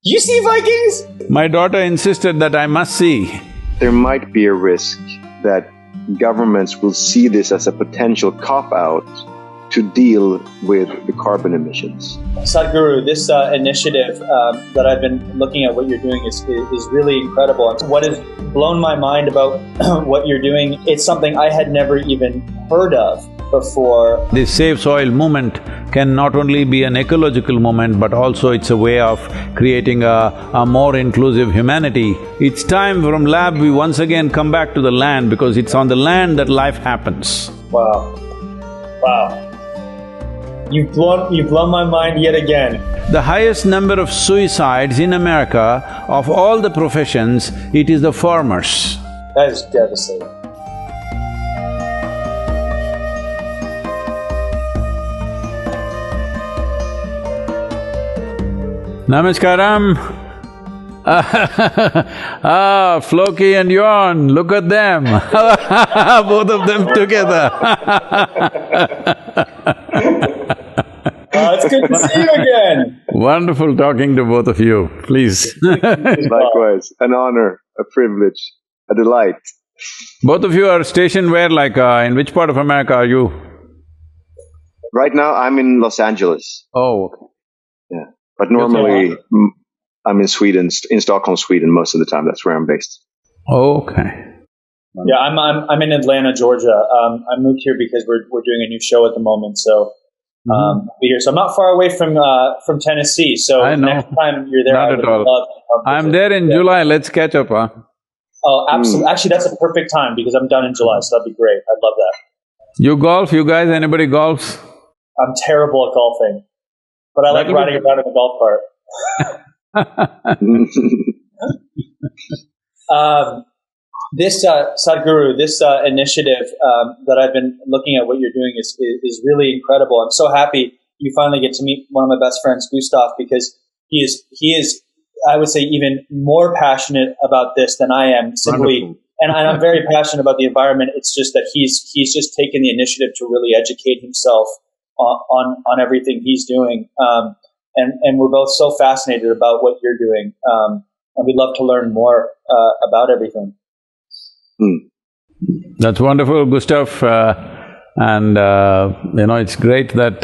You see Vikings? My daughter insisted that I must see. There might be a risk that governments will see this as a potential cop-out to deal with the carbon emissions. Sadhguru, this initiative that I've been looking at what you're doing is really incredible. What has blown my mind about what you're doing, it's something I had never even heard of before. This Save Soil movement can not only be an ecological movement, but also it's a way of creating a more inclusive humanity. It's time from lab we once again come back to the land, because it's on the land that life happens. Wow. Wow. You've blown my mind yet again. The highest number of suicides in America of all the professions, it is the farmers. That is devastating. Namaskaram. Floki and Yon, look at them. Both of them together. It's good to see you again. Wonderful talking to both of you, please. Likewise, an honor, a privilege, a delight. Both of you are stationed where, like, in which part of America are you? Right now, I'm in Los Angeles. Oh, okay. Yeah, but normally I'm in Sweden, in Stockholm, Sweden, most of the time. That's where I'm based. Okay. Yeah, I'm in Atlanta, Georgia. I moved here because we're doing a new show at the moment, so be here. So I'm not far away from Tennessee. So I know. Next time you're there, Not I would at all. love to come I'm visit. there in July, let's catch up, huh? Oh, absolutely. Actually, that's a perfect time because I'm done in July, so that'd be great. I'd love that. You golf, you guys, anybody golfs? I'm terrible at golfing, but I like riding around in the golf cart. This Sadhguru, this initiative that I've been looking at what you're doing is really incredible. I'm so happy you finally get to meet one of my best friends, Gustav, because he is I would say even more passionate about this than I am. Simply, and I'm very passionate about the environment. It's just that he's just taken the initiative to really educate himself on everything he's doing. And we're both so fascinated about what you're doing, and we'd love to learn more about everything. That's wonderful, Gustav, and it's great that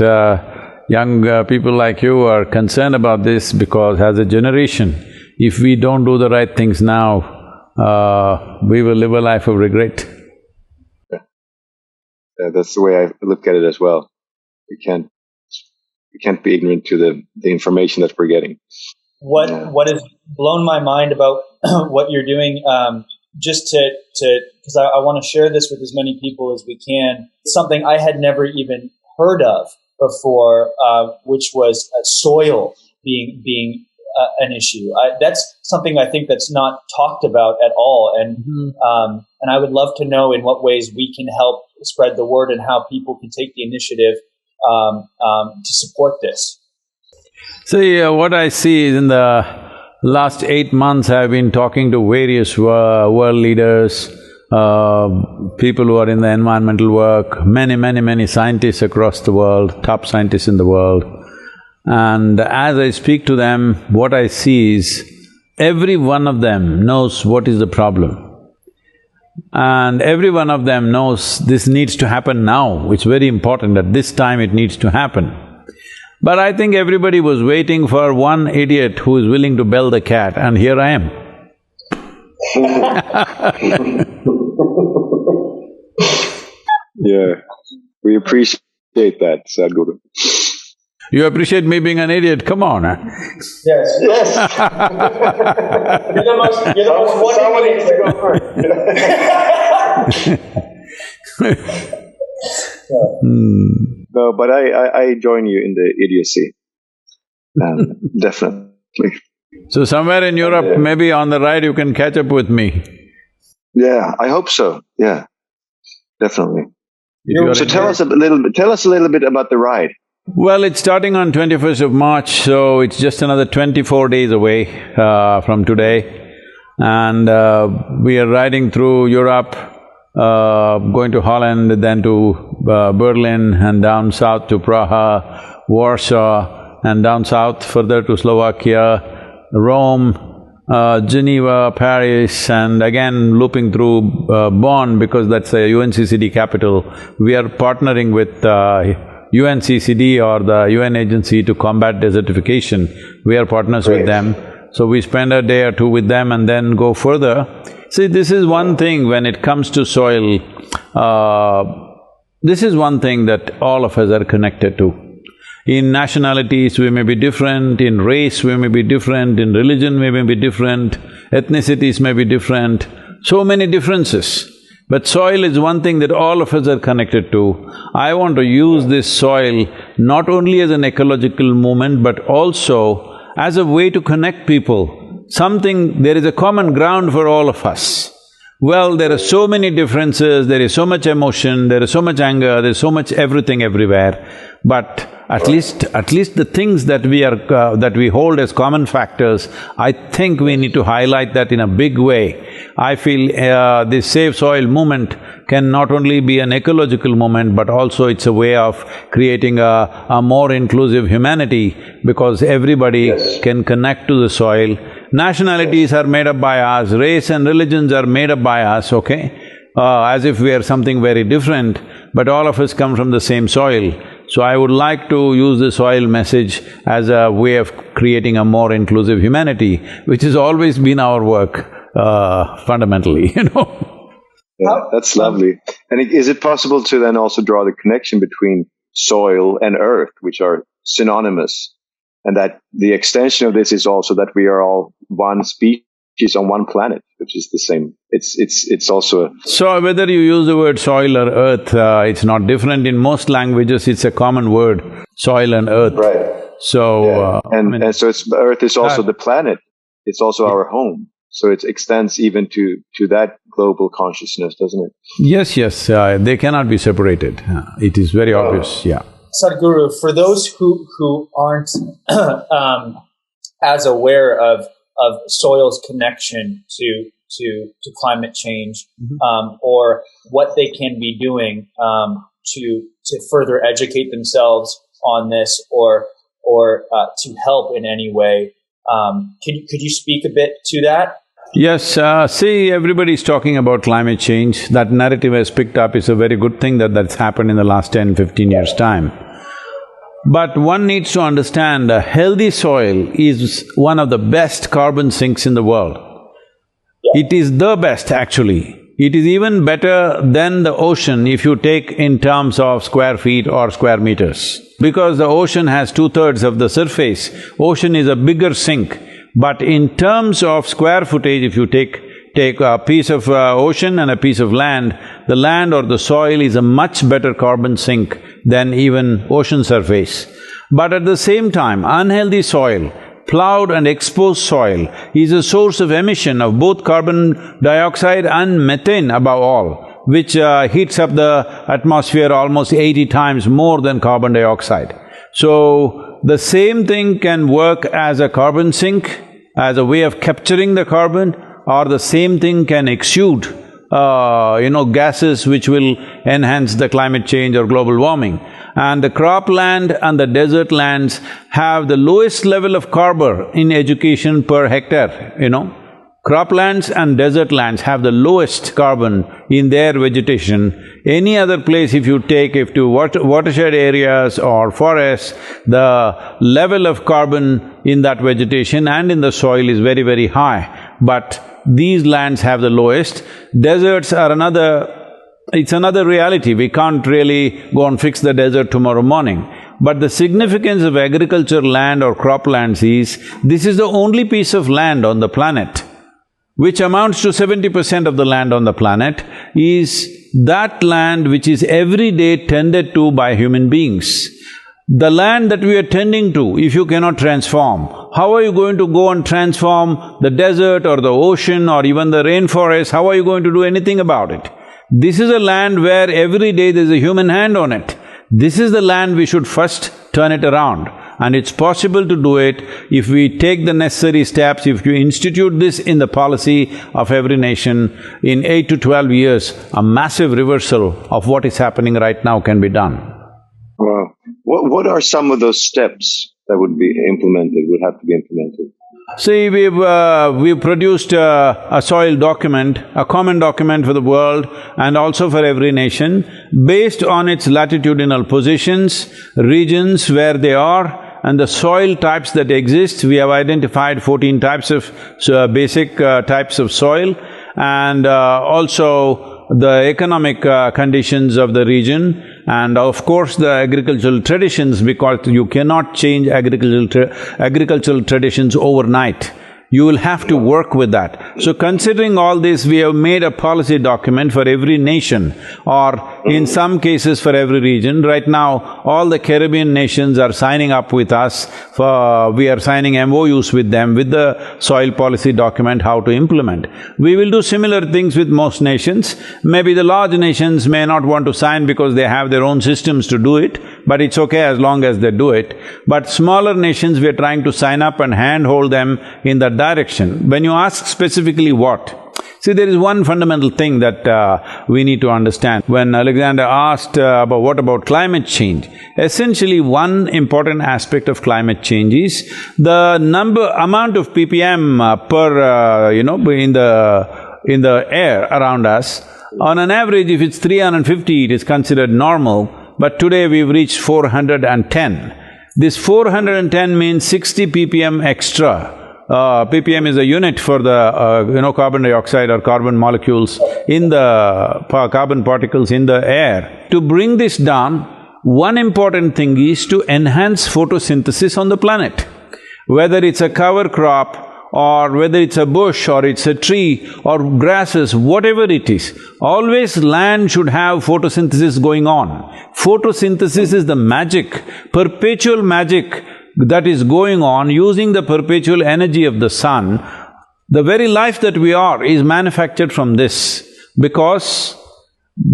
young people like you are concerned about this, because as a generation, if we don't do the right things now, we will live a life of regret. Yeah, that's the way I look at it as well. We can't be ignorant to the information that we're getting. What has blown my mind about what you're doing, just because I want to share this with as many people as we can. It's something I had never even heard of before, which was soil being an issue. That's something I think that's not talked about at all, and I would love to know in what ways we can help spread the word and how people can take the initiative to support this. See, what I see is in the last 8 months, I've been talking to various world leaders, people who are in the environmental work, many scientists across the world, top scientists in the world. And as I speak to them, what I see is every one of them knows what is the problem. And every one of them knows this needs to happen now. It's very important that this time it needs to happen. But I think everybody was waiting for one idiot who is willing to bell the cat, and here I am. Yeah, we appreciate that, Sadhguru. You appreciate me being an idiot, come on. Yes. You're the most someone needs to go first. No, but I join you in the idiocy. Definitely. So somewhere in Europe, maybe on the ride you can catch up with me. Yeah, I hope so. Yeah, definitely. So tell us a little bit about the ride. Well, it's starting on 21st of March, so it's just another 24 days away from today. And we are riding through Europe, going to Holland, then to Berlin, and down south to Praha, Warsaw, and down south further to Slovakia, Rome, Geneva, Paris, and again looping through Bonn because that's a UNCCD capital. We are partnering with UNCCD or the UN agency to combat desertification. We are partners with them. So we spend a day or two with them and then go further. See, this is one thing when it comes to soil, this is one thing that all of us are connected to. In nationalities we may be different, in race we may be different, in religion we may be different, ethnicities may be different, so many differences. But soil is one thing that all of us are connected to. I want to use this soil not only as an ecological movement but also as a way to connect people. There is a common ground for all of us. Well, there are so many differences, there is so much emotion, there is so much anger, there is so much everything everywhere, but at least the things that we hold as common factors, I think we need to highlight that in a big way. I feel this Save Soil movement can not only be an ecological movement, but also it's a way of creating a more inclusive humanity because everybody can connect to the soil. Nationalities are made up by us, race and religions are made up by us, okay? As if we are something very different, but all of us come from the same soil. So I would like to use the soil message as a way of creating a more inclusive humanity, which has always been our work, fundamentally, you know. Yeah, that's lovely. And is it possible to then also draw the connection between soil and earth, which are synonymous? And that the extension of this is also that we are all one species on one planet, which is the same. It's also a… So whether you use the word soil or earth, it's not different. In most languages, it's a common word, soil and earth. Right. So… and so earth is also the planet. It's also our home. So it extends even to that global consciousness, doesn't it? Yes, they cannot be separated. It is very obvious, yeah. Sadhguru, for those who aren't as aware of soil's connection to climate change, or what they can be doing to further educate themselves on this, or to help in any way, could you speak a bit to that? Yes, see, everybody is talking about climate change. That narrative has picked up. It's a very good thing that's happened in the last 10-15 years' time. But one needs to understand a healthy soil is one of the best carbon sinks in the world. It is the best, actually. It is even better than the ocean if you take in terms of square feet or square meters. Because the ocean has 2/3 of the surface, ocean is a bigger sink. But in terms of square footage, if you take a piece of ocean and a piece of land, the land or the soil is a much better carbon sink than even ocean surface. But at the same time, unhealthy soil, plowed and exposed soil, is a source of emission of both carbon dioxide and methane above all, which heats up the atmosphere almost 80 times more than carbon dioxide. So, the same thing can work as a carbon sink, as a way of capturing the carbon, or the same thing can exude, gases which will enhance the climate change or global warming. And the cropland and the desert lands have the lowest level of carbon in education per hectare, Croplands and desert lands have the lowest carbon in their vegetation. Any other place if you to watershed areas or forests, the level of carbon in that vegetation and in the soil is very, very high. But these lands have the lowest. Deserts are it's another reality. We can't really go and fix the desert tomorrow morning. But the significance of agricultural land or croplands is, this is the only piece of land on the planet which amounts to 70% of the land on the planet, is that land which is every day tended to by human beings. The land that we are tending to, if you cannot transform, how are you going to go and transform the desert or the ocean or even the rainforest? How are you going to do anything about it? This is a land where every day there's a human hand on it. This is the land we should first turn it around. And it's possible to do it if we take the necessary steps, if you institute this in the policy of every nation. In 8 to 12 years, a massive reversal of what is happening right now can be done. Wow. What are some of those steps that would have to be implemented? See, we've produced a soil document, a common document for the world and also for every nation, based on its latitudinal positions, regions where they are, and the soil types that exist. We have identified 14 types of basic types of soil, and also the economic conditions of the region, and of course the agricultural traditions, because you cannot change agricultural traditions overnight. You will have to work with that. So considering all this, we have made a policy document for every nation, or in some cases for every region. Right now, all the Caribbean nations are signing up with us we are signing MOUs with them with the soil policy document, how to implement. We will do similar things with most nations. Maybe the large nations may not want to sign because they have their own systems to do it, but it's okay as long as they do it. But smaller nations, we are trying to sign up and handhold them in that direction. When you ask specifically what, see, there is one fundamental thing that we need to understand. When Alexander asked about what about climate change, essentially one important aspect of climate change is the amount of ppm per in the air around us. On an average, if it's 350, it is considered normal, but today we've reached 410. This 410 means 60 ppm extra. ppm is a unit for the carbon dioxide or carbon molecules in the carbon particles in the air. To bring this down, one important thing is to enhance photosynthesis on the planet. Whether it's a cover crop, or whether it's a bush, or it's a tree, or grasses, whatever it is, always land should have photosynthesis going on. Photosynthesis is the magic, perpetual magic that is going on using the perpetual energy of the sun. The very life that we are is manufactured from this, because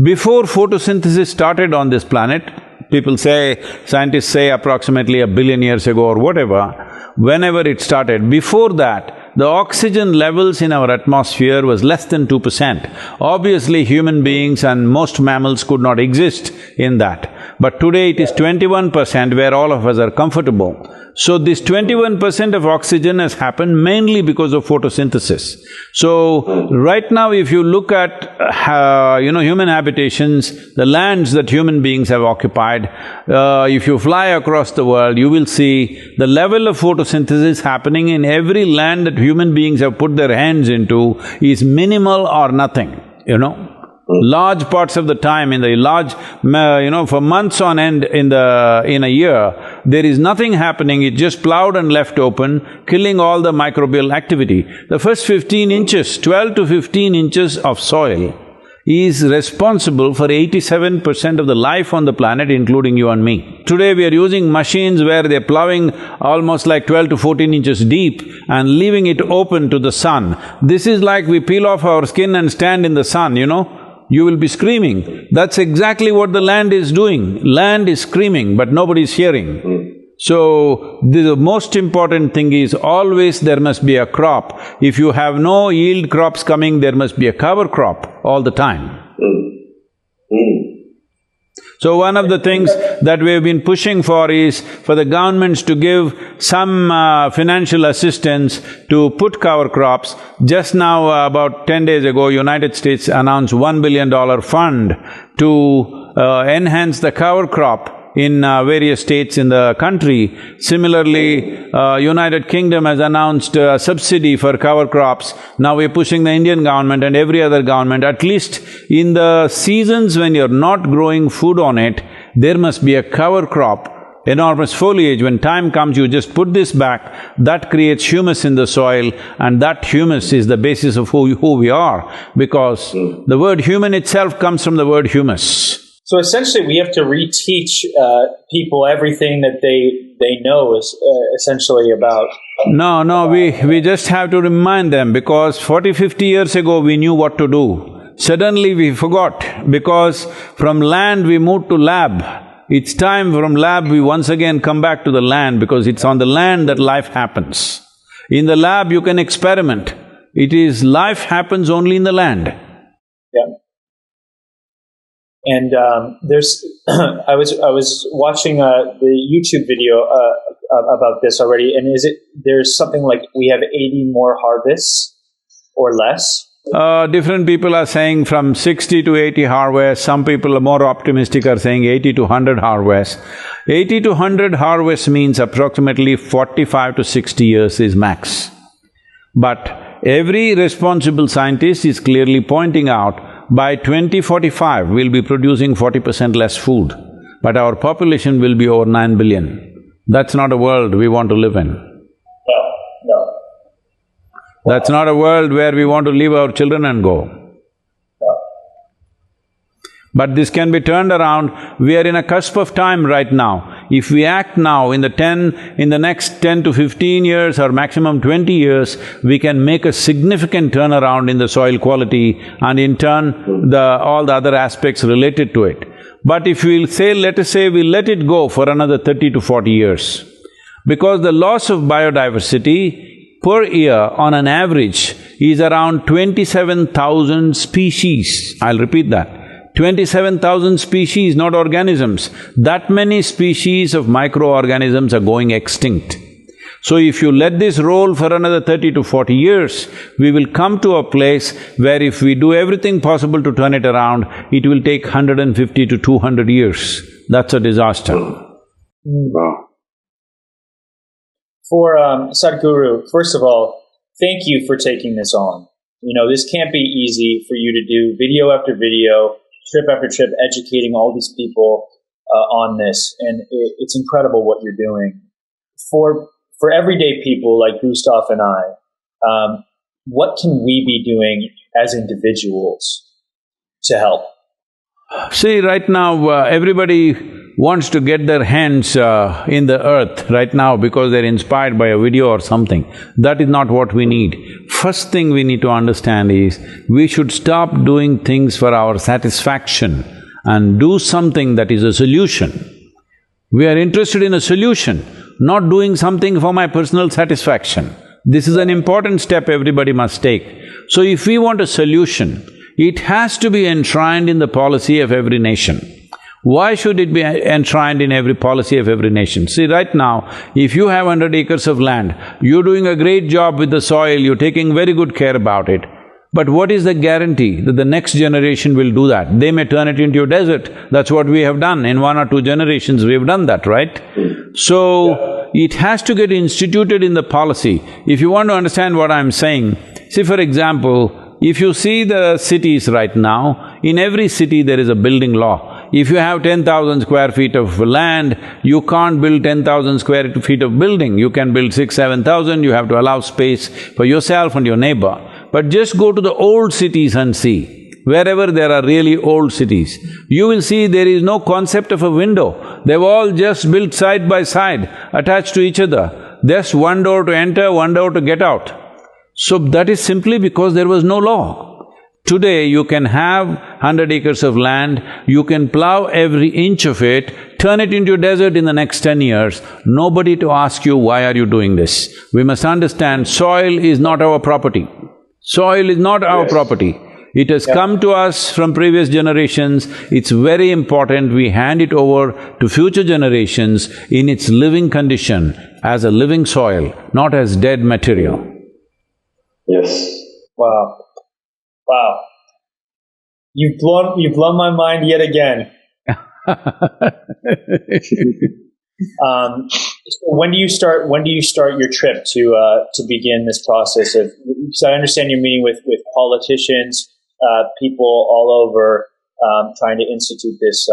before photosynthesis started on this planet, people say, scientists say approximately 1 billion years ago or whatever, whenever it started, before that, the oxygen levels in our atmosphere was less than 2%. Obviously, human beings and most mammals could not exist in that. But today it is 21%, where all of us are comfortable. So this 21% of oxygen has happened mainly because of photosynthesis. So, right now if you look at, human habitations, the lands that human beings have occupied, if you fly across the world, you will see the level of photosynthesis happening in every land that human beings have put their hands into is minimal or nothing, Large parts of the time in the large, for months on end in a year, there is nothing happening, it's just plowed and left open, killing all the microbial activity. The first 15 inches, 12 to 15 inches of soil is responsible for 87% of the life on the planet, including you and me. Today we are using machines where they're plowing almost like 12 to 14 inches deep and leaving it open to the sun. This is like we peel off our skin and stand in the sun, you will be screaming. That's exactly what the land is doing. Land is screaming, but nobody is hearing. So, the most important thing is always there must be a crop. If you have no yield crops coming, there must be a cover crop all the time. So one of the things that we've been pushing for is for the governments to give some financial assistance to put cover crops. Just now, about 10 days ago, United States announced $1 billion fund to enhance the cover crop in various states in the country. Similarly, United Kingdom has announced a subsidy for cover crops. Now we're pushing the Indian government and every other government, at least in the seasons when you're not growing food on it, there must be a cover crop, enormous foliage. When time comes, you just put this back, that creates humus in the soil, and that humus is the basis of who we are, because the word human itself comes from the word humus. So essentially, we have to reteach people everything that they know is essentially about… No, we just have to remind them, because 40, 50 years ago we knew what to do. Suddenly we forgot, because from land we moved to lab. It's time from lab we once again come back to the land, because it's on the land that life happens. In the lab you can experiment. Life happens only in the land. Yeah. And there's, I was watching the YouTube video about this already, and there's something like we have 80 more harvests or less? Different people are saying from 60 to 80 harvests, some people are more optimistic are saying 80 to 100 harvests. 80 to 100 harvests means approximately 45 to 60 years is max. But every responsible scientist is clearly pointing out, by 2045, we'll be producing 40% less food, but our population will be over 9 billion. That's not a world we want to live in. No. That's not a world where we want to leave our children and go. No. But this can be turned around. We are in a cusp of time right now. If we act now, in the next 10 to 15 years or maximum 20 years, we can make a significant turnaround in the soil quality and in turn, all the other aspects related to it. But if we'll say, let us say we let it go for another 30 to 40 years, because the loss of biodiversity per year on an average is around 27,000 species. I'll repeat that. 27,000 species, not organisms. That many species of microorganisms are going extinct. So if you let this roll for another 30 to 40 years, we will come to a place where if we do everything possible to turn it around, it will take 150 to 200 years. That's a disaster. Wow. For Sadhguru, first of all, thank you for taking this on. This can't be easy for you to do video after video, trip after trip, educating all these people on this, and it's incredible what you're doing. For everyday people like Gustav and I, what can we be doing as individuals to help? See, right now, everybody wants to get their hands in the earth right now because they're inspired by a video or something. That is not what we need. First thing we need to understand is, we should stop doing things for our satisfaction and do something that is a solution. We are interested in a solution, not doing something for my personal satisfaction. This is an important step everybody must take. So if we want a solution, it has to be enshrined in the policy of every nation. Why should it be enshrined in every policy of every nation? See, right now, if you have 100 acres of land, you're doing a great job with the soil, you're taking very good care about it. But what is the guarantee that the next generation will do that? They may turn it into a desert. That's what we have done. In 1 or 2 generations, we've done that, right? So, it has to get instituted in the policy. If you want to understand what I'm saying, see, for example, if you see the cities right now, in every city there is a building law. If you have 10,000 square feet of land, you can't build 10,000 square feet of building. You can build 6,000–7,000, you have to allow space for yourself and your neighbor. But just go to the old cities and see. Wherever there are really old cities, you will see there is no concept of a window. They've all just built side by side, attached to each other. Just one door to enter, one door to get out. So that is simply because there was no law. Today, you can have 100 acres of land, you can plow every inch of it, turn it into a desert in the next 10 years, nobody to ask you, why are you doing this? We must understand, soil is not our property. Soil is not our property. It has come to us from previous generations. It's very important we hand it over to future generations in its living condition, as a living soil, not as dead material. Yes. Wow. Wow. You've blown my mind yet again. So when do you start your trip to begin this process of, so I understand you're meeting with politicians, people all over, trying to institute this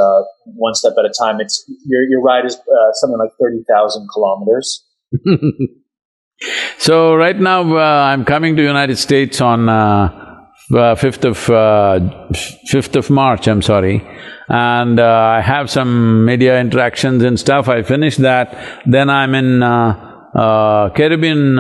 one step at a time. Your ride is something like 30,000 kilometers. So right now, I'm coming to United States on 5th of March, I'm sorry, and I have some media interactions and stuff. I finished that, then I'm in Caribbean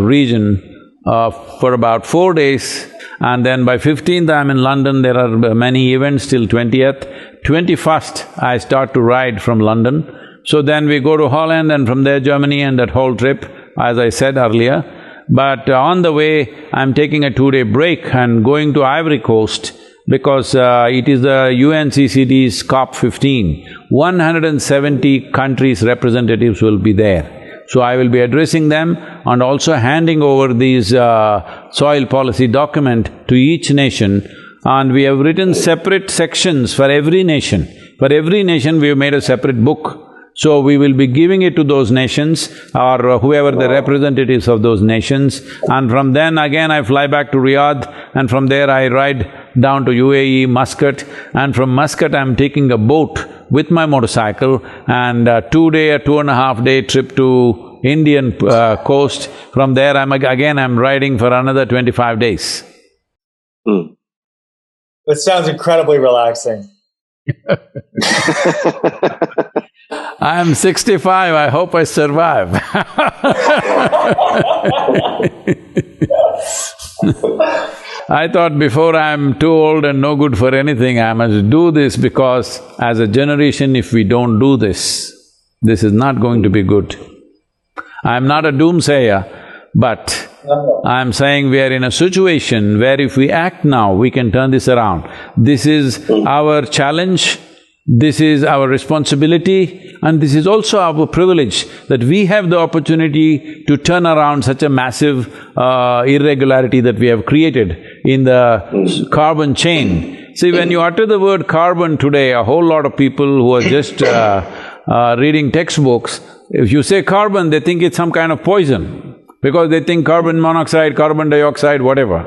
region for about 4 days, and then by 15th I'm in London. There are many events till 20th. 21st I start to ride from London. So then we go to Holland and from there Germany, and that whole trip, as I said earlier. But on the way, I'm taking a 2-day break and going to Ivory Coast because it is the UNCCD's COP15. 170 countries' representatives will be there. So I will be addressing them and also handing over these soil policy document to each nation, and we have written separate sections for every nation. For every nation, we have made a separate book. So we will be giving it to those nations or whoever the representatives of those nations, and from then again I fly back to Riyadh, and from there I ride down to UAE, Muscat, and from Muscat I'm taking a boat with my motorcycle, and a 2.5 day trip to Indian coast. From there I'm riding for another 25 days. That sounds incredibly relaxing. I'm 65, I hope I survive. I thought before I'm too old and no good for anything, I must do this, because as a generation, if we don't do this, this is not going to be good. I'm not a doomsayer, but I'm saying we are in a situation where if we act now, we can turn this around. This is our challenge, this is our responsibility, and this is also our privilege, that we have the opportunity to turn around such a massive irregularity that we have created in the carbon chain. See, when you utter the word carbon today, a whole lot of people who are just reading textbooks, if you say carbon, they think it's some kind of poison, because they think carbon monoxide, carbon dioxide, whatever.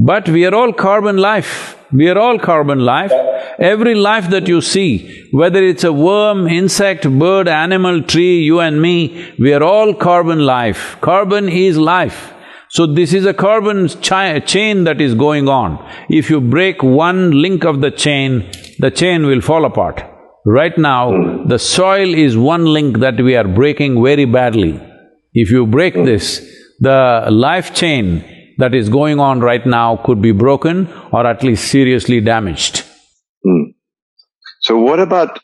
But we are all carbon life, we are all carbon life. Every life that you see, whether it's a worm, insect, bird, animal, tree, you and me, we are all carbon life. Carbon is life. So this is a carbon chain that is going on. If you break one link of the chain will fall apart. Right now, the soil is one link that we are breaking very badly. If you break this, the life chain that is going on right now could be broken or at least seriously damaged. So what about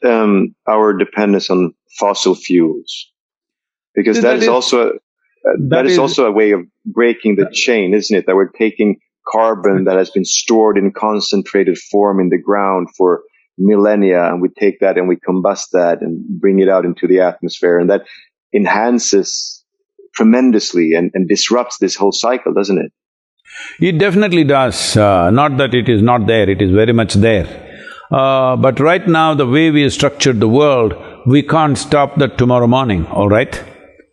our dependence on fossil fuels? Because that is also a way of breaking the chain, isn't it? That we're taking carbon that has been stored in concentrated form in the ground for millennia, and we take that and we combust that and bring it out into the atmosphere, and that enhances tremendously and disrupts this whole cycle, doesn't it? It definitely does. Not that it is not there, it is very much there. But right now, the way we have structured the world, we can't stop that tomorrow morning, all right?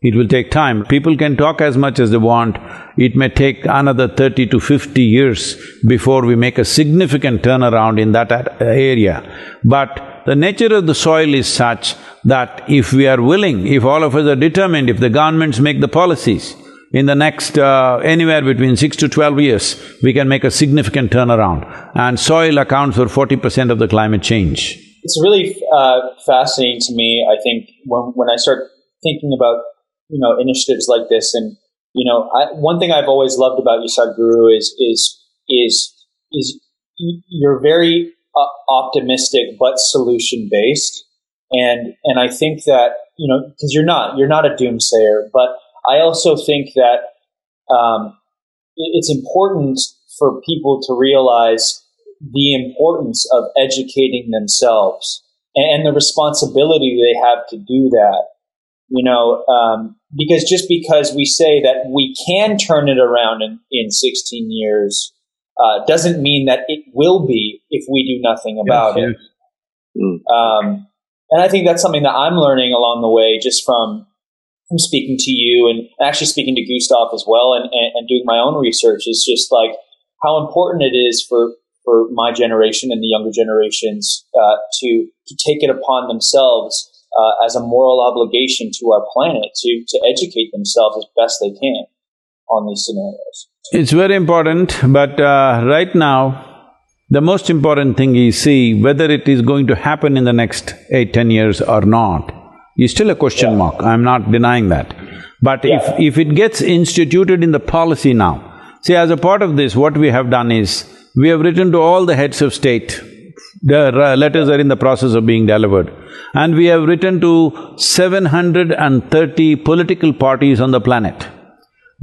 It will take time. People can talk as much as they want. It may take another 30 to 50 years before we make a significant turnaround in that area. But the nature of the soil is such that if we are willing, if all of us are determined, if the governments make the policies, in the next anywhere between 6 to 12 years, we can make a significant turnaround. And soil accounts for 40% of the climate change. It's really fascinating to me, I think, when I start thinking about, initiatives like this. And, one thing I've always loved about you, Sadhguru, is you're very optimistic but solution-based. And I think that, because you're not a doomsayer, but I also think that it's important for people to realize the importance of educating themselves and the responsibility they have to do that. Because just because we say that we can turn it around in 16 years doesn't mean that it will be if we do nothing about it. And I think that's something that I'm learning along the way, just from speaking to you and actually speaking to Gustav as well, and doing my own research, is just like how important it is for my generation and the younger generations to take it upon themselves as a moral obligation to our planet to educate themselves as best they can on these scenarios. It's very important, but right now, the most important thing is, see, whether it is going to happen in the next 8–10 years or not is still a question mark. I'm not denying that. But if it gets instituted in the policy now, see, as a part of this, what we have done is, we have written to all the heads of state, the letters are in the process of being delivered, and we have written to 730 political parties on the planet.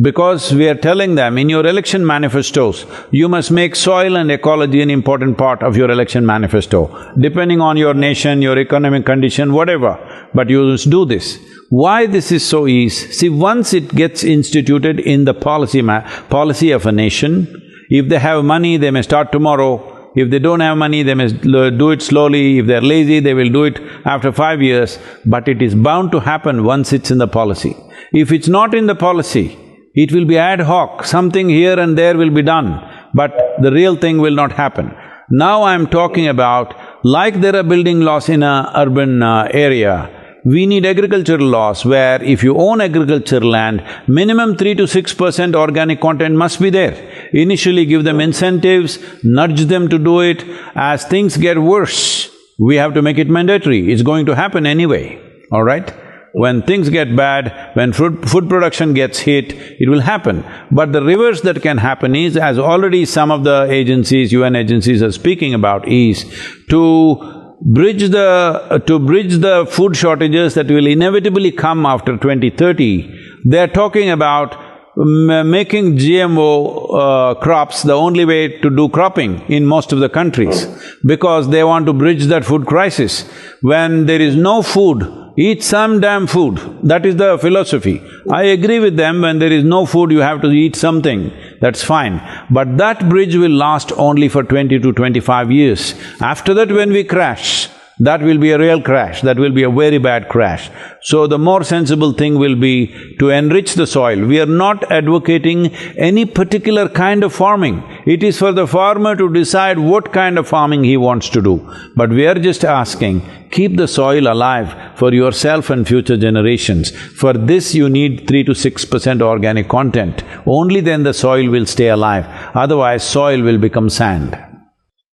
Because we are telling them, in your election manifestos, you must make soil and ecology an important part of your election manifesto, depending on your nation, your economic condition, whatever, but you must do this. Why this is so easy? See, once it gets instituted in the policy of a nation, if they have money, they may start tomorrow. If they don't have money, they may do it slowly. If they're lazy, they will do it after 5 years. But it is bound to happen once it's in the policy. If it's not in the policy, it will be ad hoc, something here and there will be done, but the real thing will not happen. Now I'm talking about, like there are building laws in a urban area, we need agricultural laws where if you own agricultural land, minimum 3 to 6% organic content must be there. Initially give them incentives, nudge them to do it. As things get worse, we have to make it mandatory. It's going to happen anyway, all right? When things get bad, when food production gets hit, it will happen. But the reverse that can happen is, as already some of the agencies, UN agencies are speaking about, is to bridge the food shortages that will inevitably come after 2030. They're talking about making GMO crops the only way to do cropping in most of the countries, because they want to bridge that food crisis. When there is no food, eat some damn food. That is the philosophy. I agree with them, when there is no food, you have to eat something, that's fine. But that bridge will last only for 20 to 25 years. After that, when we crash, that will be a real crash, that will be a very bad crash. So the more sensible thing will be to enrich the soil. We are not advocating any particular kind of farming. It is for the farmer to decide what kind of farming he wants to do. But we are just asking, keep the soil alive for yourself and future generations. For this you need 3 to 6% organic content. Only then the soil will stay alive, otherwise soil will become sand.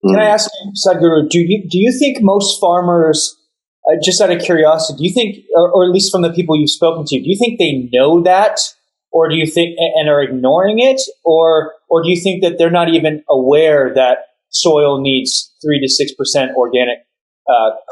Can I ask you, Sadhguru, do you think most farmers, just out of curiosity, do you think, or at least from the people you've spoken to, do you think they know that, or do you think, and are ignoring it, or do you think that they're not even aware that soil needs 3 to 6% organic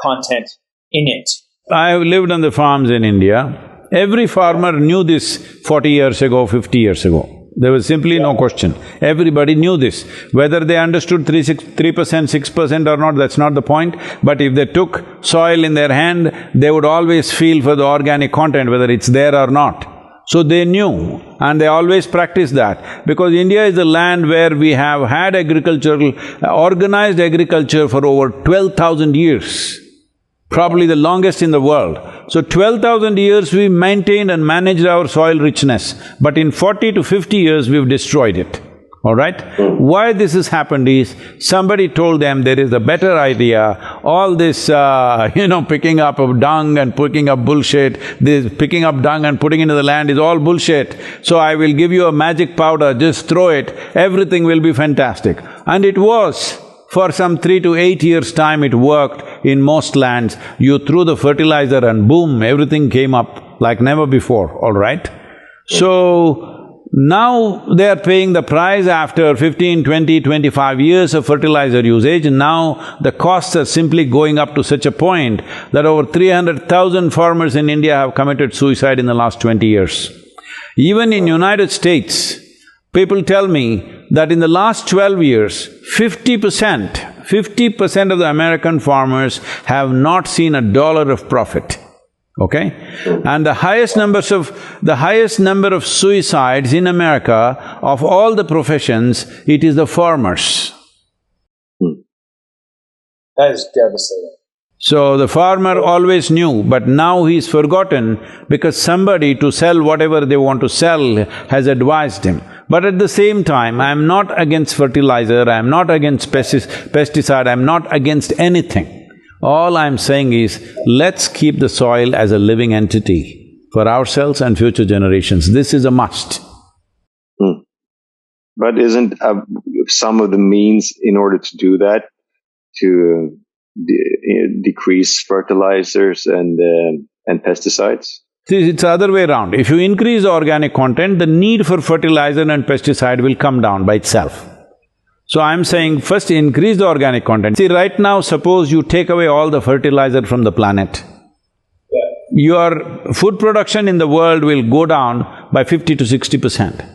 content in it? I have lived on the farms in India. Every farmer knew this 40 years ago, 50 years ago. There was simply no question. Everybody knew this. Whether they understood 3%, 6% or not, that's not the point. But if they took soil in their hand, they would always feel for the organic content, whether it's there or not. So they knew, and they always practiced that. Because India is a land where we have had organized agriculture for over 12,000 years. Probably the longest in the world. So 12,000 years we maintained and managed our soil richness, but in 40 to 50 years we've destroyed it, all right? Why this has happened is, somebody told them there is a better idea, all this, picking up of dung and picking up bullshit, this picking up dung and putting into the land is all bullshit, so I will give you a magic powder, just throw it, everything will be fantastic. And it was. For some 3 to 8 years' time it worked in most lands. You threw the fertilizer and boom, everything came up like never before, all right? So, now they are paying the price after 15, 20, 25 years of fertilizer usage, and now the costs are simply going up to such a point that over 300,000 farmers in India have committed suicide in the last 20 years. Even in United States, people tell me that in the last 12 years, 50% of the American farmers have not seen $1 of profit, okay? And the highest number of suicides in America, of all the professions, it is the farmers. That is devastating. So the farmer always knew, but now he's forgotten because somebody to sell whatever they want to sell has advised him. But at the same time, I'm not against fertilizer, I'm not against pesticide, I'm not against anything. All I'm saying is, let's keep the soil as a living entity for ourselves and future generations. This is a must. But isn't some of the means in order to do that, to decrease fertilizers and pesticides? See, it's the other way around. If you increase the organic content, the need for fertilizer and pesticide will come down by itself. So I'm saying first increase the organic content. See, right now, suppose you take away all the fertilizer from the planet. Your food production in the world will go down by 50 to 60%.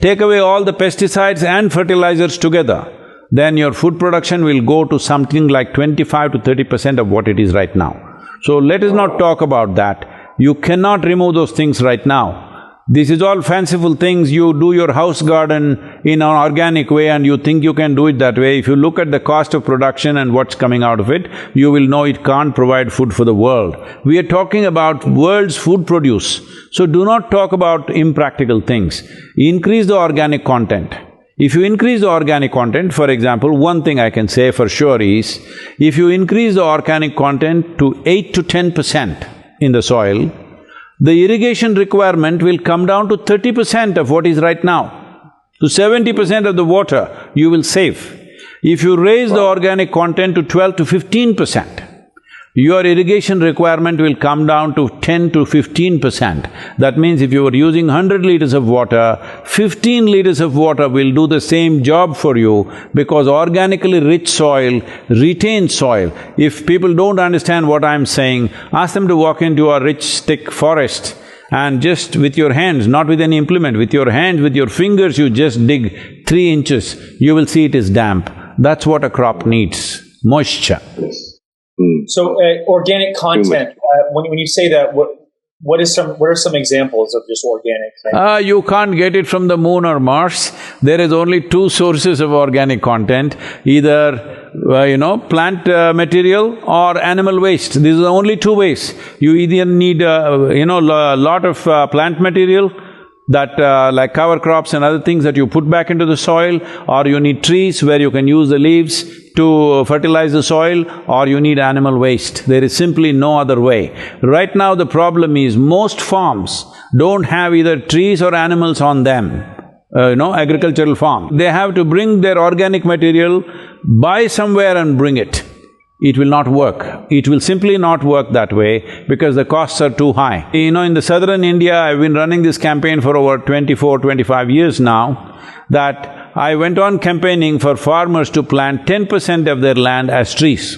Take away all the pesticides and fertilizers together, then your food production will go to something like 25 to 30% of what it is right now. So let us not talk about that. You cannot remove those things right now. This is all fanciful things. You do your house garden in an organic way and you think you can do it that way. If you look at the cost of production and what's coming out of it, you will know it can't provide food for the world. We are talking about world's food produce. So do not talk about impractical things. Increase the organic content. If you increase the organic content, for example, one thing I can say for sure is, if you increase the organic content to 8 to 10% in the soil, the irrigation requirement will come down to 30% of what is right now. So 70% of the water you will save. If you raise the organic content to 12 to 15%, your irrigation requirement will come down to 10 to 15%. That means if you were using 100 liters of water, 15 liters of water will do the same job for you, because organically rich soil retains soil. If people don't understand what I'm saying, ask them to walk into a rich thick forest and just with your hands, not with any implement, with your hands, with your fingers, you just dig 3 inches, you will see it is damp. That's what a crop needs, moisture. So, organic content, when you say that, what are some examples of just organic things? You can't get it from the moon or Mars. There is only 2 sources of organic content, either, plant material or animal waste. These are the only 2 ways. You either need, a lot of plant material, that like cover crops and other things that you put back into the soil, or you need trees where you can use the leaves to fertilize the soil, or you need animal waste. There is simply no other way. Right now the problem is most farms don't have either trees or animals on them, agricultural farm. They have to bring their organic material, buy somewhere and bring it. It will not work. It will simply not work that way because the costs are too high. In the southern India, I've been running this campaign for over 24, 25 years now, that I went on campaigning for farmers to plant 10% of their land as trees.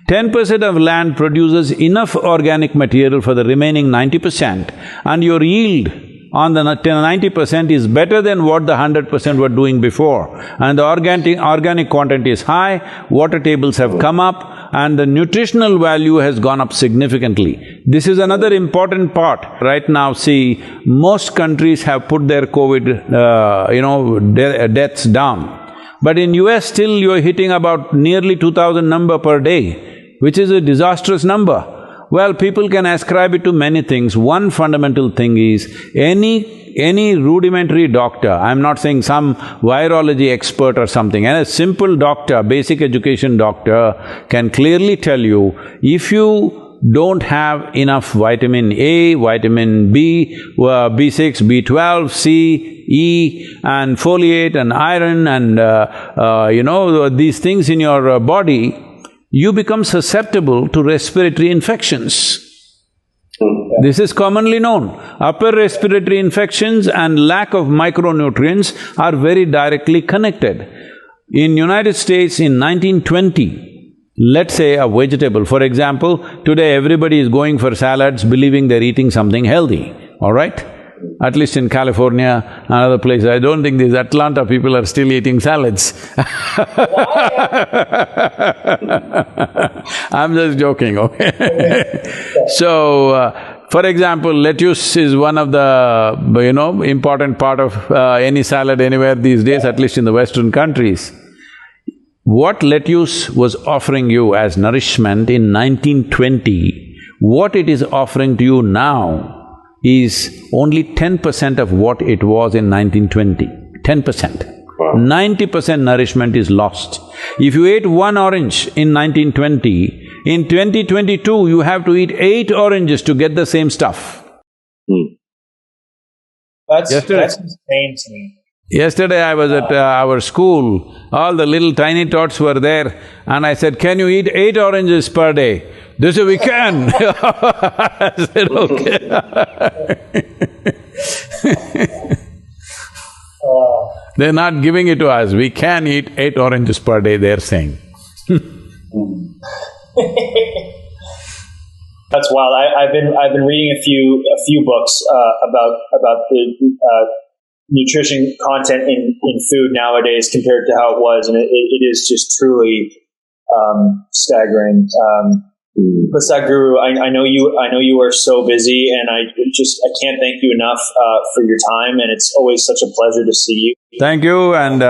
10% of land produces enough organic material for the remaining 90%, and your yield on the 90% is better than what the 100% were doing before. And the organic content is high, water tables have come up, and the nutritional value has gone up significantly. This is another important part. Right now, see, most countries have put their COVID, deaths down. But in US still you're hitting about nearly 2,000 number per day, which is a disastrous number. Well, people can ascribe it to many things. One fundamental thing is, any rudimentary doctor, I'm not saying some virology expert or something, and a simple doctor, basic education doctor can clearly tell you, if you don't have enough vitamin A, vitamin B, B6, B12, C, E, and folate and iron and these things in your body, you become susceptible to respiratory infections. This is commonly known. Upper respiratory infections and lack of micronutrients are very directly connected. In United States in 1920, let's say a vegetable, for example, today everybody is going for salads believing they're eating something healthy, all right? At least in California and other places. I don't think these Atlanta people are still eating salads. I'm just joking, okay? So, for example, lettuce is one of the, important part of any salad anywhere these days, at least in the Western countries. What lettuce was offering you as nourishment in 1920, what it is offering to you now is only 10% of what it was in 1920, 10%. Wow. 90% nourishment is lost. If you ate 1 orange in 1920, in 2022 you have to eat 8 oranges to get the same stuff. That's insane to me. Yesterday I was at our school, all the little tiny tots were there, and I said, "Can you eat 8 oranges per day?" They said, "We can." I said, "Okay." They're not giving it to us, we can eat 8 oranges per day, they're saying. That's wild. I've been reading a few books about the nutrition content in food nowadays compared to how it was, and it is just truly staggering. But Sadhguru, I know you are so busy, and I can't thank you enough for your time, and it's always such a pleasure to see you. Thank you, and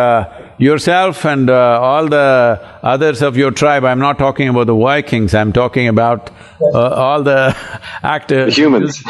yourself and all the others of your tribe. I'm not talking about the Vikings, I'm talking about all the actors. Humans.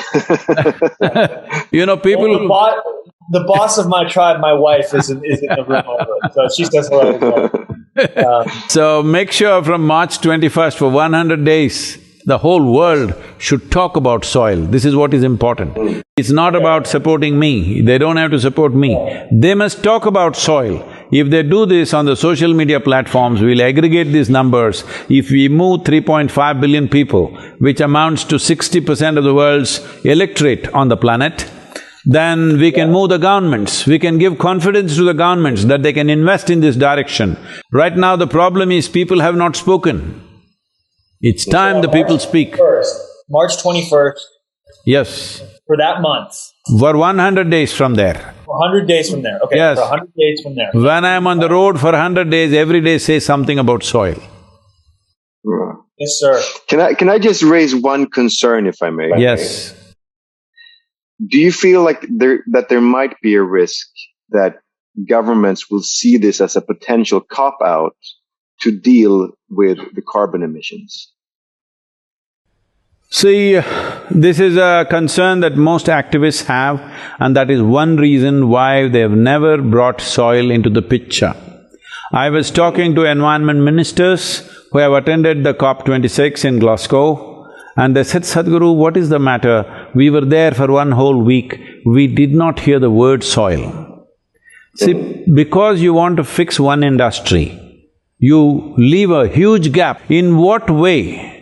You know, people… Well, the boss of my tribe, my wife, is in the room over, so she says hello as well. So make sure from March 21st for 100 days, the whole world should talk about soil. This is what is important. It's not about supporting me, they don't have to support me. They must talk about soil. If they do this on the social media platforms, we'll aggregate these numbers. If we move 3.5 billion people, which amounts to 60% of the world's electorate on the planet, then we can move the governments, we can give confidence to the governments that they can invest in this direction. Right now the problem is people have not spoken. It's time the people speak. March 21st. Yes. For that month. For 100 days from there. 100 days from there, okay. Yes. For 100 days from there. When I am on the road for 100 days, every day say something about soil. Yes, sir. Can I just raise one concern, if I may? Yes. Do you feel like there might be a risk that governments will see this as a potential cop-out to deal with the carbon emissions? See, this is a concern that most activists have, and that is one reason why they have never brought soil into the picture. I was talking to environment ministers who have attended the COP26 in Glasgow, and they said, Sadhguru, what is the matter? We were there for one whole week, we did not hear the word soil. See, because you want to fix one industry, you leave a huge gap. In what way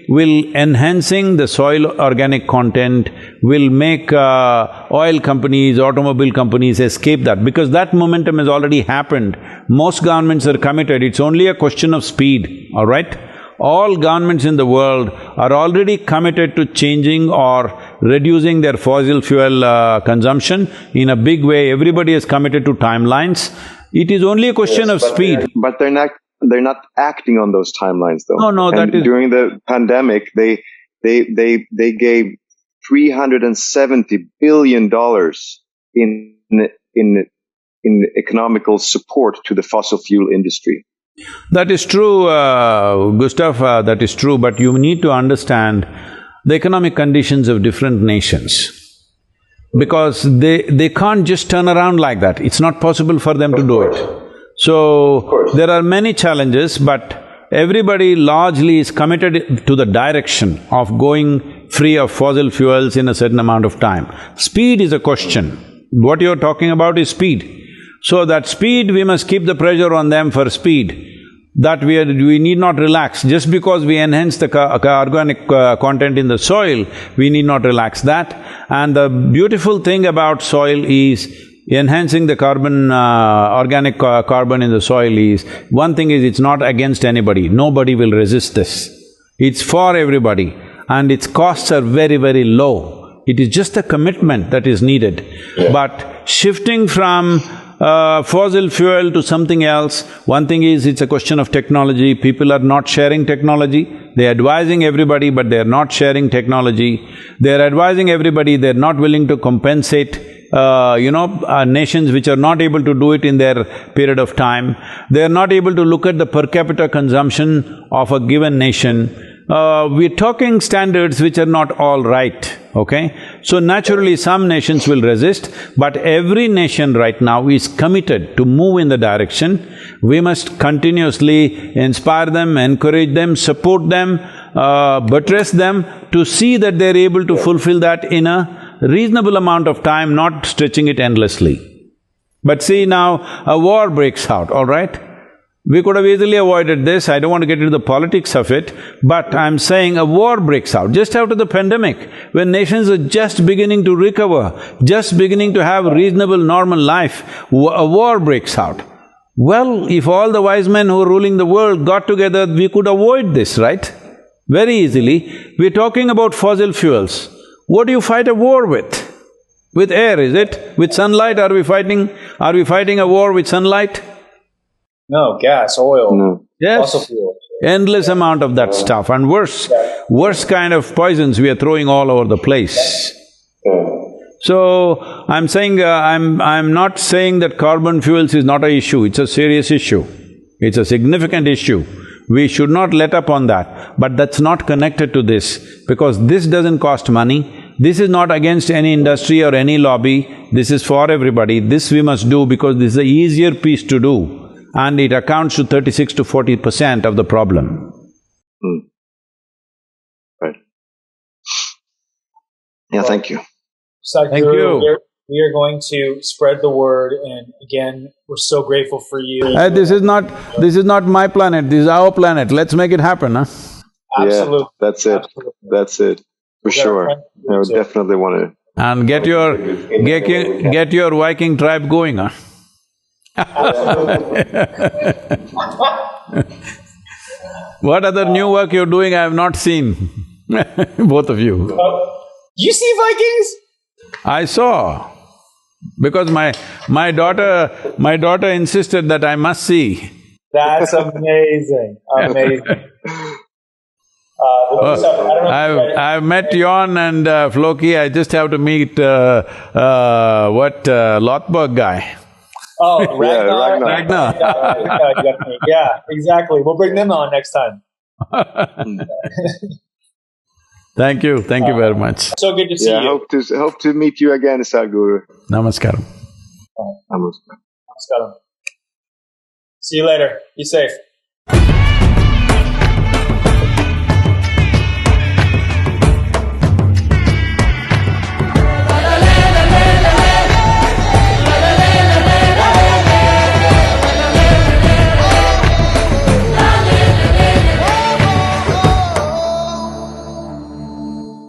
will enhancing the soil organic content will make oil companies, automobile companies escape that? Because that momentum has already happened. Most governments are committed, it's only a question of speed, all right? All governments in the world are already committed to changing or reducing their fossil fuel consumption in a big way. Everybody is committed to timelines. It is only a question of speed. But they're not acting on those timelines, though. No, that is… During the pandemic, they gave $370 billion in economical support to the fossil fuel industry. That is true, Gustav, that is true, but you need to understand the economic conditions of different nations. Because they can't just turn around like that, it's not possible for them to do it. So, there are many challenges, but everybody largely is committed to the direction of going free of fossil fuels in a certain amount of time. Speed is a question. What you're talking about is speed. So that speed, we must keep the pressure on them for speed, that we need not relax. Just because we enhance the organic content in the soil, we need not relax that. And the beautiful thing about soil is enhancing the carbon, organic carbon in the soil is, one thing is it's not against anybody, nobody will resist this. It's for everybody, and its costs are very, very low. It is just a commitment that is needed. But shifting from fossil fuel to something else, one thing is it's a question of technology. People are not sharing technology. They're advising everybody, but they're not sharing technology. They're advising everybody, they're not willing to compensate nations which are not able to do it in their period of time. They're not able to look at the per capita consumption of a given nation. We're talking standards which are not all right, okay? So naturally some nations will resist, but every nation right now is committed to move in the direction. We must continuously inspire them, encourage them, support them, buttress them to see that they're able to fulfill that in a reasonable amount of time, not stretching it endlessly. But see now, a war breaks out, all right? We could have easily avoided this, I don't want to get into the politics of it, but I'm saying a war breaks out just after the pandemic, when nations are just beginning to recover, just beginning to have a reasonable, normal life, a war breaks out. Well, if all the wise men who are ruling the world got together, we could avoid this, right? very easily. We're talking about fossil fuels. What do you fight a war with? With air, is it? With sunlight, are we fighting a war with sunlight? No, gas, oil, No. Yes. fossil fuel. Endless amount of that stuff, and worse kind of poisons we are throwing all over the place. So, I'm saying… I'm not saying that carbon fuels is not an issue, it's a serious issue. It's a significant issue. We should not let up on that. But that's not connected to this, because this doesn't cost money. This is not against any industry or any lobby, this is for everybody. This we must do because this is the easier piece to do, and it accounts to 36 to 40% of the problem. Right. Yeah, thank you. Sadhguru, Thank you. we are going to spread the word, and again, we're so grateful for you. This is not my planet, this is our planet. Let's make it happen, huh? Absolutely. Yeah, that's it. Absolutely. That's it. For sure. I would definitely want to… And get your Viking tribe going, huh? What other new work you're doing I have not seen, both of you. You see Vikings? I saw, because my daughter insisted that I must see. That's amazing, amazing. I've met Jon and Floki. I just have to meet Lothberg guy. Oh, Ragnar. Ragnar. Yeah, exactly. We'll bring them on next time. Thank you very much. So good to see you. Hope to meet you again, Sadhguru. Namaskaram. Namaskar. Namaskaram. See you later. Be safe.